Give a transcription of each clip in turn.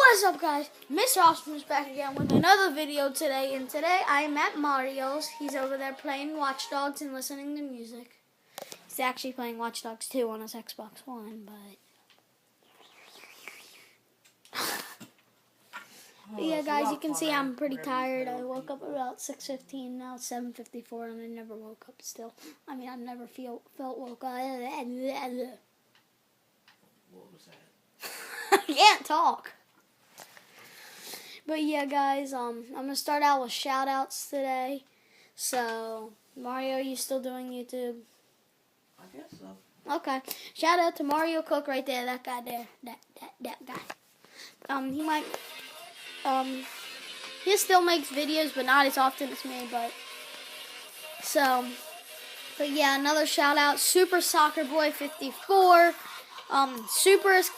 What's up, guys? Mr. Austin is back again with another video today, and today I am at Mario's. He's over there playing Watch Dogs and listening to music. He's actually playing Watch Dogs 2 on his Xbox One, but yeah, guys, you can see I'm pretty tired. I woke up about 6:15. Now it's 7:54, and I never woke up still. I mean, I've never felt woke up. What was that? I can't talk. But yeah, guys, I'm gonna start out with shout outs today. So, Mario, you still doing YouTube? I guess so. Okay. Shout out to Mario Cook right there, that guy there. That guy. He still makes videos, but not as often as me, but yeah, another shout out, Super Soccer Boy 54. Super is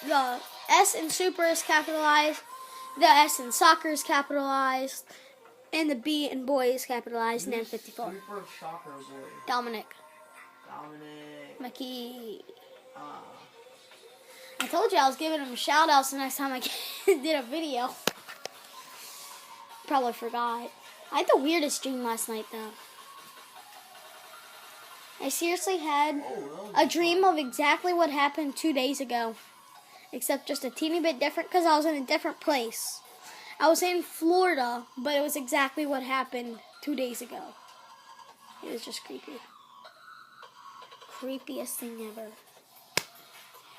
the S in Super is capitalized, the S in Soccer is capitalized, and the B in Boy is capitalized, and then 54. Super Soccer Boy. Dominic. McKee. I told you I was giving him shout outs the next time I did a video. Probably forgot. I had the weirdest dream last night, though. I seriously had a dream of exactly what happened 2 days ago, except just a teeny bit different because I was in a different place. I was in Florida, but it was exactly what happened 2 days ago. It was just creepy. Creepiest thing ever.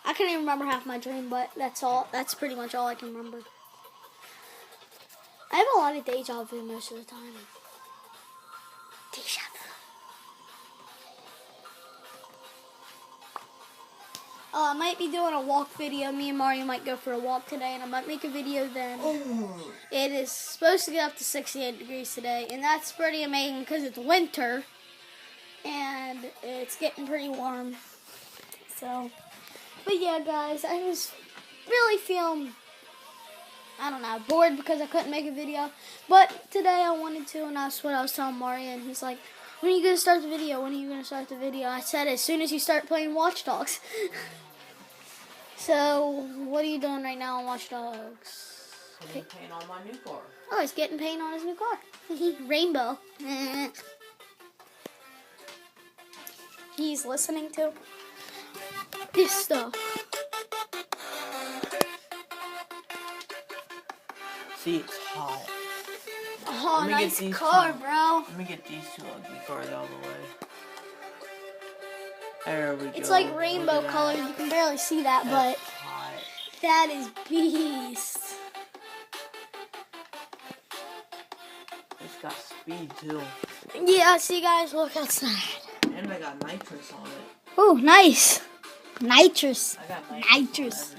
I can't even remember half my dream, but that's all. That's pretty much all I can remember. I have a lot of deja vu most of the time. Deja vu. I might be doing a walk video. Me and Mario might go for a walk today, and I might make a video then. It is supposed to get up to 68 degrees today, and that's pretty amazing because it's winter, and it's getting pretty warm. So, but yeah, guys, I was really feeling, I don't know, bored because I couldn't make a video. But today I wanted to, and that's what I was telling Mario, and he's like, when are you going to start the video? When are you going to start the video? I said, as soon as you start playing Watch Dogs. So, what are you doing right now on Watch Dogs? Putting paint on my new car. Oh, he's getting paint on his new car. Rainbow. He's listening to this stuff. See, it's hot. Oh, nice car, bro. Let me get these two ugly cars out of the way. There we go. It's like rainbow colors. You can barely see that, but hot. that is beast. It's got speed too. Yeah, see, guys, look outside. And I got nitrous on it. Oh, nice. Nitrous. I got nitrous.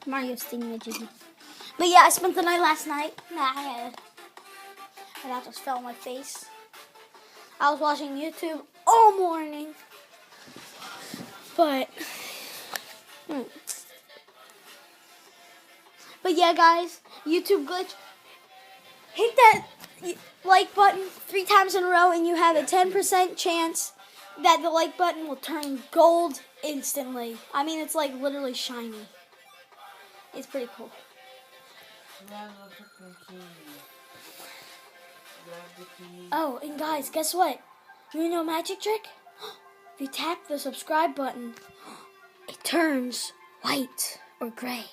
Mario's thingamajiggy. But yeah, I spent the night last night. And that just fell on my face. I was watching YouTube all morning. But yeah, guys, YouTube glitch. Hit that like button 3 times in a row, and you have a 10% chance that the like button will turn gold instantly. I mean, it's like literally shiny. It's pretty cool. Oh, and guys, guess what? You know a magic trick? If you tap the subscribe button, it turns white or gray.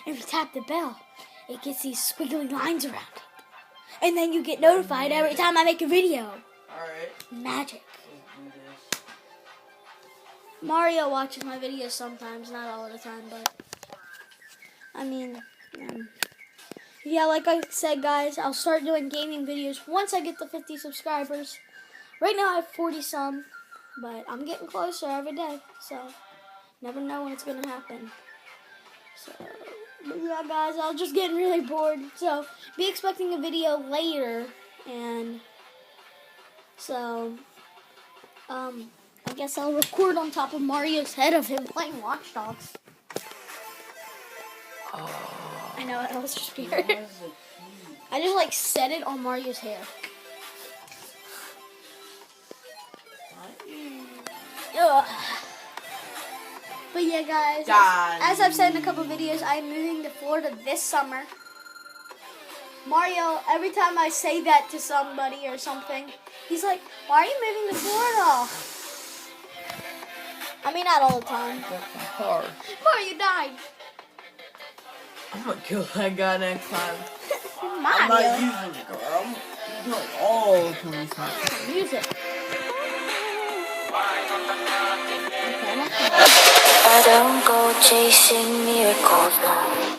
If you tap the bell, it gets these squiggly lines around it. And then you get notified every time I make a video. Alright. Magic. Mario watches my videos sometimes, not all the time, but I mean, yeah, like I said, guys, I'll start doing gaming videos once I get to 50 subscribers. Right now I have 40 some, but I'm getting closer every day, so never know when it's going to happen. So, but yeah, guys, I was just getting really bored, so be expecting a video later, and so, I guess I'll record on top of Mario's head of him playing Watch Dogs. Oh. I know, that was just weird. I just, like, set it on Mario's hair. Ugh. But yeah, guys, Guys. as I've said in a couple videos, I'm moving to Florida this summer. Mario, every time I say that to somebody or something, he's like, "Why are you moving to Florida?" I mean, not all the time. That's my car. Mario died. I'm gonna kill that guy next time. I'm not Mario. using the car. I'm killing all the policemen. Use it. I don't go chasing miracles, no.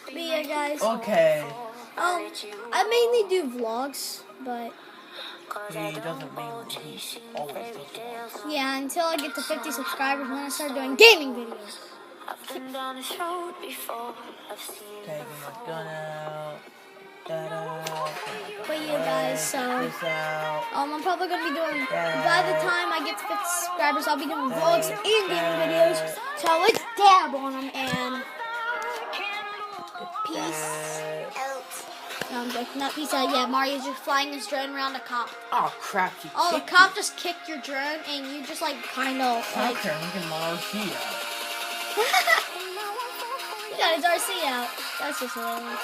But yeah, guys. Okay. I mainly do vlogs, but He doesn't mean he always does vlogs. yeah, until I get to 50 subscribers, then I start doing gaming videos. Been down this road before. I've seen Taking my gun out. That out. But yeah, guys, so This out. I'm probably gonna be doing. By the time I get to 50 subscribers, I'll be doing vlogs and gaming videos. So let's dab on them and peace out. No, I'm joking. Not peace out. Yeah, Mario's just flying his drone around the cop. Oh crap! He Oh, the kicked cop just kicked your drone, and you just like kind of me. I like. don't care. He can my RC out. He got his RC out. That's just hilarious.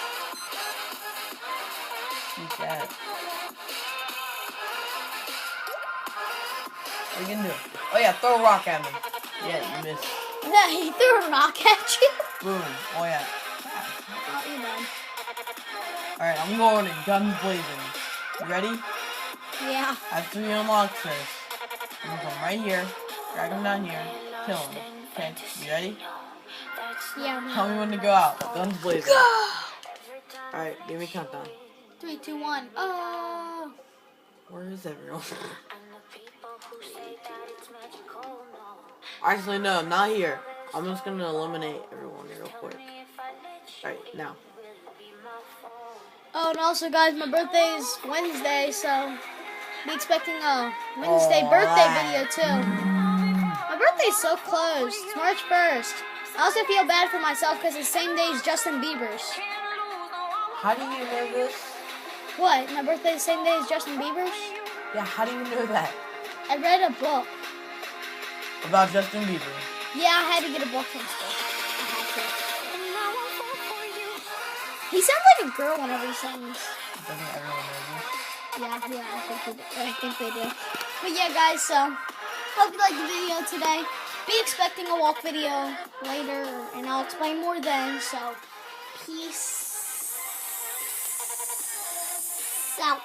He's dead. What are you gonna do? Oh yeah, throw a rock at me. Yeah, you missed. Yeah, he threw a rock at you. Boom. Oh yeah. Oh, you know. Alright, I'm going in guns blazing. You ready? Yeah. I have 3 unlocks this. I'm gonna come right here, drag him down here, kill him. Okay, you ready? Yeah. Tell me when to go out. Guns blazing. Alright, give me a countdown. 3, 2, 1. Oh. Where is everyone? Actually, no, I'm not here. I'm just gonna eliminate everyone real quick. Alright, now. Oh, and also, guys, my birthday is Wednesday, so be expecting a Wednesday birthday video too. My birthday's so close. It's March 1st. I also feel bad for myself because it's the same day as Justin Bieber's. How do you know this? What? My birthday's the same day as Justin Bieber's? Yeah, how do you know that? I read a book. About Justin Bieber. Yeah, I had to get a book from school. I had to. He sounds like a girl whenever he sings. Doesn't everyone know this? Yeah, I think they do. But yeah, guys, so hope you liked the video today. Be expecting a walk video later, and I'll explain more then. So, peace out.